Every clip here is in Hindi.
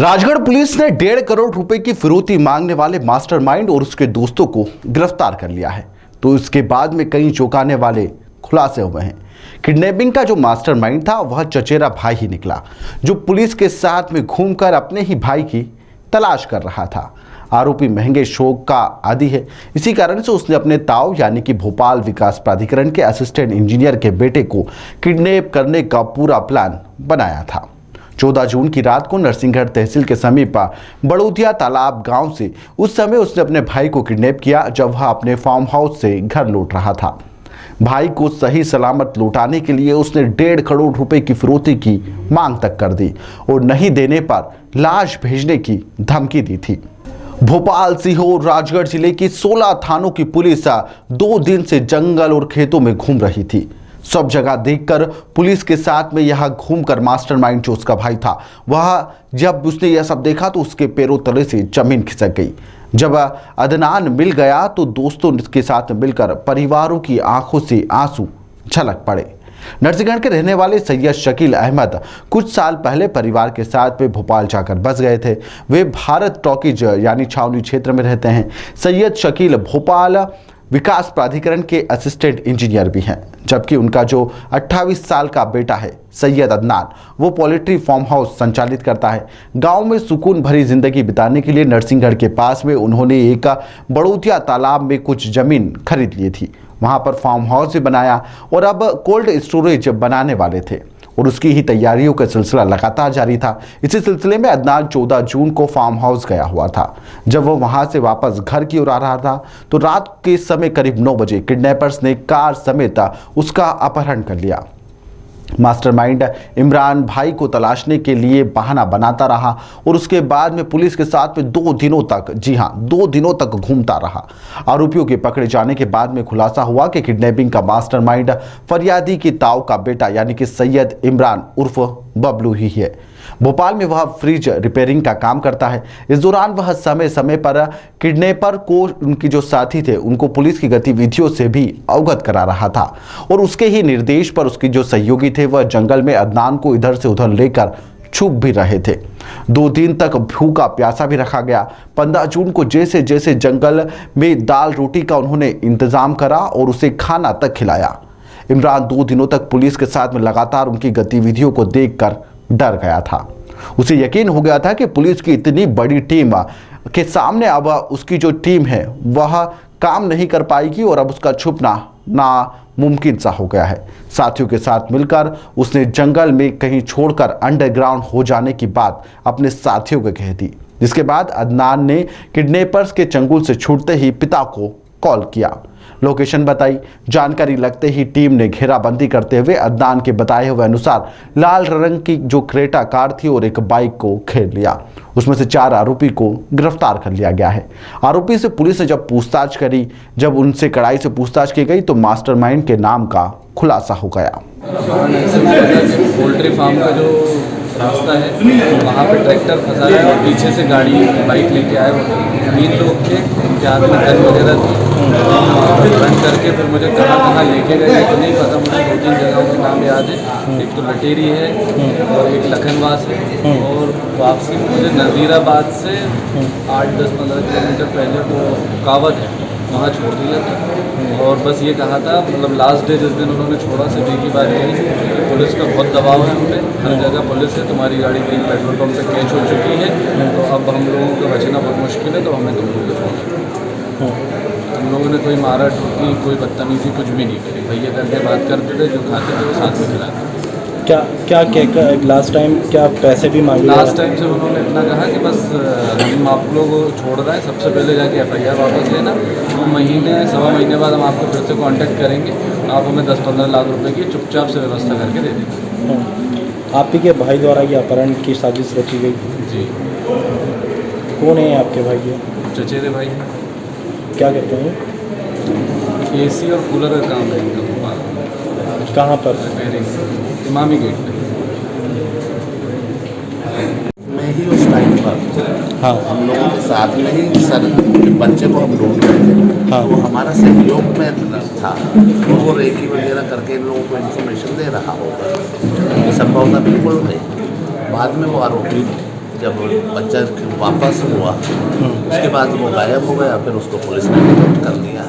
राजगढ़ पुलिस ने 1.5 करोड़ रुपए की फिरौती मांगने वाले मास्टरमाइंड और उसके दोस्तों को गिरफ्तार कर लिया है। तो इसके बाद में कई चौंकाने वाले खुलासे हुए हैं। किडनैपिंग का जो मास्टरमाइंड था वह चचेरा भाई ही निकला, जो पुलिस के साथ में घूमकर अपने ही भाई की तलाश कर रहा था। आरोपी महंगे शौक का आदी है। इसी कारण से उसने अपने ताऊ यानी कि भोपाल विकास प्राधिकरण के असिस्टेंट इंजीनियर के बेटे को किडनैप करने का पूरा प्लान बनाया था। 14 जून की रात को नरसिंहगढ़ तहसील के समीप बड़ौतिया तालाब गांव से उस समय उसने अपने भाई को किडनैप किया, जब वह अपने फार्म हाउस से घर लौट रहा था। भाई को सही सलामत लौटाने के लिए उसने 1.5 करोड़ रुपए की फिरौती की मांग तक कर दी और नहीं देने पर लाश भेजने की धमकी दी थी। भोपाल, सीहोर, राजगढ़ जिले की 16 थानों की पुलिस 2 दिन से जंगल और खेतों में घूम रही थी। सब जगह देखकर पुलिस के साथ में यह घूमकर मास्टरमाइंड जो उसका भाई था, वह जब उसने यह सब देखा तो उसके पैरों तले से जमीन खिसक गई। जब अदनान मिल गया तो दोस्तों के साथ मिलकर परिवारों की आंखों से आंसू झलक पड़े। नरसिंहगढ़ के रहने वाले सैयद शकील अहमद कुछ साल पहले परिवार के साथ में भोपाल जाकर बस गए थे। वे भारत टॉकीज यानी छावनी क्षेत्र में रहते हैं। सैयद शकील भोपाल विकास प्राधिकरण के असिस्टेंट इंजीनियर भी हैं, जबकि उनका जो 28 साल का बेटा है सैयद अदनान, वो पोल्ट्री फार्म हाउस संचालित करता है। गांव में सुकून भरी जिंदगी बिताने के लिए नरसिंहगढ़ के पास में उन्होंने एक बड़ौतिया तालाब में कुछ जमीन खरीद ली थी। वहां पर फार्म हाउस भी बनाया और अब कोल्ड स्टोरेज बनाने वाले थे और उसकी ही तैयारियों का सिलसिला लगातार जारी था। इसी सिलसिले में अदनान 14 जून को फार्म हाउस गया हुआ था। जब वो वहां से वापस घर की ओर आ रहा था तो रात के समय करीब 9 बजे किडनैपर्स ने कार समेत उसका अपहरण कर लिया। मास्टरमाइंड इमरान भाई को तलाशने के लिए बहाना बनाता रहा और उसके बाद में पुलिस के साथ में 2 दिनों तक, जी हां, 2 दिनों तक घूमता रहा। आरोपियों के पकड़े जाने के बाद में खुलासा हुआ कि किडनैपिंग का मास्टरमाइंड फरियादी की ताऊ का बेटा यानी कि सैयद इमरान उर्फ बबलू ही है। भोपाल में वह फ्रिज रिपेयरिंग का काम करता है। इस दौरान वह समय समय पर किडनैपर को, उनकी जो साथी थे, उनको पुलिस की गतिविधियों से भी अवगत करा रहा था और उसके ही निर्देश पर उसकी जो सहयोगी थे वह जंगल में अदनान को इधर से उधर लेकर छुप भी रहे थे। 2 दिन तक भूखा प्यासा भी रखा गया। 15 जून को जैसे जैसे जंगल में दाल रोटी का उन्होंने इंतजाम करा और उसे खाना तक खिलाया। इमरान 2 दिनों तक पुलिस के साथ में लगातार उनकी गतिविधियों को देखकर डर गया था। उसे यकीन हो गया था कि पुलिस की इतनी बड़ी टीम के सामने अब उसकी जो टीम है वह काम नहीं कर पाएगी और अब उसका छुपना नामुमकिन सा हो गया है। साथियों के साथ मिलकर उसने जंगल में कहीं छोड़कर अंडरग्राउंड हो जाने की बात अपने साथियों को कह दी, जिसके बाद अदनान ने किडनैपर्स के चंगुल से छूटते ही पिता को कॉल किया, लोकेशन बताई। जानकारी लगते ही टीम ने घेराबंदी करते हुए अदनान के बताए हुए अनुसार लाल रंग की जो क्रेटा कार थी और एक बाइक को घेर लिया। उसमें से 4 आरोपी को गिरफ्तार कर लिया गया है। आरोपी से पुलिस ने जब पूछताछ करी, जब उनसे कड़ाई से पूछताछ की गई तो मास्टरमाइंड के नाम का खुलासा हो गया। पोल्ट्री फार्म का जो रास्ता है वहाँ पे ट्रैक्टर फंसा है और पीछे से गाड़ी बाइक लेके आए। 3 लोग थे, उनके हाथ में गन वगैरह थी। रन करके फिर मुझे कहाँ लेके गए तो नहीं पता, मुझे 2-3 जगहों के नाम याद है। एक तो लटेरी है और एक लखनवास है और वापसी में मुझे नज़ीराबाद से 8-10-15 किलोमीटर पहले वो कावत है, वहाँ छोड़ दिया था। और बस ये कहा था, मतलब लास्ट डे जिस दिन उन्होंने छोड़ा सिर्फ एक ही बात कही, पुलिस का बहुत दबाव है हम पे, हर जगह पुलिस है, तुम्हारी गाड़ी कहीं पेट्रोल पंप पे कैच हो चुकी है तो अब हम लोगों को बचना बहुत मुश्किल है, तो हमें तुम लोगों को छोड़ना। हम लोगों ने कोई मारा ठोकी, कोई बदतमीजी कुछ भी नहीं करी। भैया करके बात करते थे, जो खाते थे वो साथ में खिलाते थे। क्या लास्ट टाइम क्या पैसे भी मांगे? लास्ट टाइम से उन्होंने इतना कहा कि बस हम आप लोगों को छोड़ रहे हैं, सबसे पहले जाके FIR वापस लेना, तो सवा महीने बाद हम आपको फिर से कांटेक्ट करेंगे, आप हमें 10-15 लाख रुपए की चुपचाप से व्यवस्था करके दे देंगे। आप ही के भाई द्वारा ये अपहरण की साजिश रची गई? जी। कौन है आपके भाई? ये चचेरे भाई। क्या करते हैं? AC और कूलर का काम है इनका। कहाँ पर? रिपेयरिंग, इमामी गेट पे। मैं ही उस टाइम पर हाँ, हम लोगों के साथ में ही सर बच्चे को हम ढूंढ रहे थे। हाँ, वो हमारा सहयोग में था, तो वो रेकी वगैरह करके इन लोगों को इन्फॉर्मेशन दे रहा होगा। ये संभवता बिल्कुल नहीं। बाद में वो आरोपी जब बच्चा वापस हुआ उसके बाद वो गायब हो गया, फिर उसको पुलिस ने रिपोर्ट कर दिया।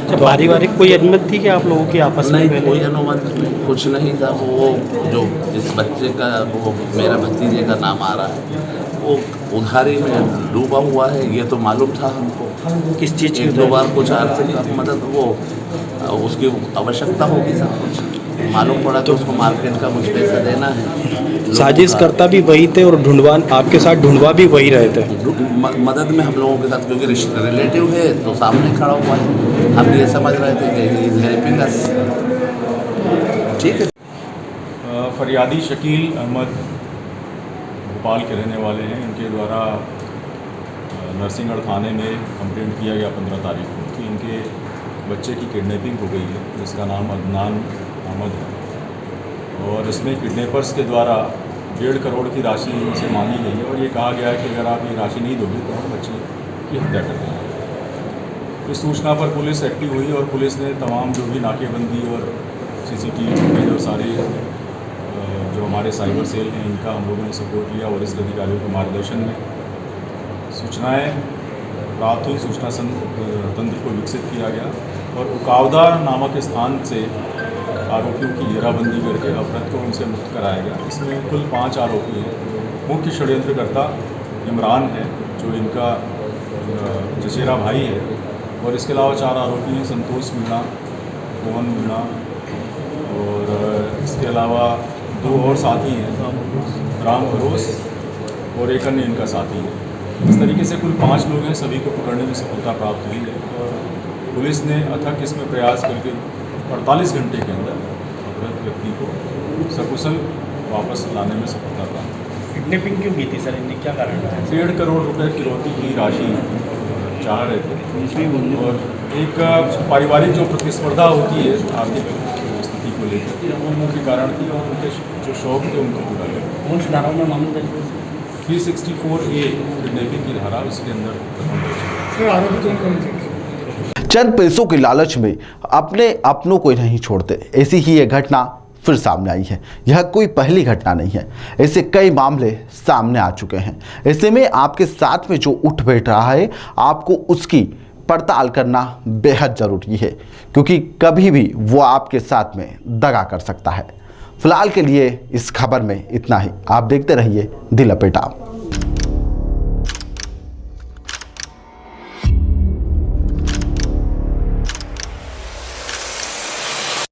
तो पारिवारिक कोई अनुमति थी कि आप लोगों की आपस में? नहीं, कोई अनुमति कुछ नहीं था। वो जो इस बच्चे का, वो मेरा भतीजे का नाम आ रहा है, वो उधारी में डूबा हुआ है, ये तो मालूम था हमको। किस चीज़ की? 1-2 बार कुछ आर्थिक मदद, वो उसकी आवश्यकता होगी, सब कुछ मालूम पड़ा तो उसको मार्केट का कुछ पैसा देना है। साजिश करता भी वही थे और ढूंढवान आपके साथ ढूंढवा भी वही रहे थे? मदद में हम लोगों के साथ, क्योंकि रिलेटिव है तो सामने खड़ा हुआ है, हम ये समझ रहे थे कि ही इज हेल्पिंग अस। ठीक है। फरियादी शकील अहमद भोपाल के रहने वाले हैं। इनके द्वारा नरसिंहगढ़ थाने में कंप्लेंट किया गया 15 तारीख को कि इनके बच्चे की किडनैपिंग हो गई है, जिसका नाम अदनान अहमद है, और इसमें किडनैपर्स के द्वारा 1.5 करोड़ की राशि इनसे मांगी गई है और ये कहा गया है कि अगर आप ये राशि नहीं दोगे तो हम बच्चे की हत्या कर देंगे। इस सूचना पर पुलिस एक्टिव हुई और पुलिस ने तमाम जो भी नाकेबंदी और CCTV फुटेज और सारे जो हमारे साइबर सेल हैं इनका हम लोगों ने सपोर्ट लिया। वरिष्ठ अधिकारियों के मार्गदर्शन में सूचनाएँ प्राप्त हुई, सूचना तंत्र को विकसित किया गया और उकावदा नामक स्थान से आरोपियों की घेराबंदी करके अपराध को उनसे मुक्त कराया गया। इसमें कुल 5 आरोपी हैं। मुख्य षड्यंत्रकर्ता इमरान है, जो इनका चचेरा भाई है, और इसके अलावा 4 आरोपी हैं, संतोष मीणा, मोहन मीणा, और इसके अलावा 2 और साथी हैं, राम भरोस और एक अन्य इनका साथी है। इस तरीके से कुल 5 लोग हैं। सभी को पकड़ने में सफलता प्राप्त हुई है और पुलिस ने अथक इसमें प्रयास करके 48 घंटे के अंदर अपराध व्यक्ति को सकुशल वापस लाने में सफलता प्राप्त। किडनैपिंग क्यों की थी सर? इनने क्या कारण था? 1.5 करोड़ रुपए फिरौती की राशि चाह रहे थे और एक पारिवारिक जो प्रतिस्पर्धा होती है आर्थिक स्थिति को लेकर, वो मुख्य कारण थी और उनके जो शौक थे उनको पूरा किया। कौन सी धाराओं में मामला दर्ज हुआ? 364A किडनैपिंग की धारा उसके अंदर चंद पैसों के लालच में अपनों को नहीं छोड़ते। ऐसी ही ये घटना फिर सामने आई है। यह कोई पहली घटना नहीं है, ऐसे कई मामले सामने आ चुके हैं। ऐसे में आपके साथ में जो उठ बैठ रहा है, आपको उसकी पड़ताल करना बेहद जरूरी है, क्योंकि कभी भी वो आपके साथ में दगा कर सकता है। फिलहाल के लिए इस खबर में इतना ही। आप देखते रहिए दिल लपेटा।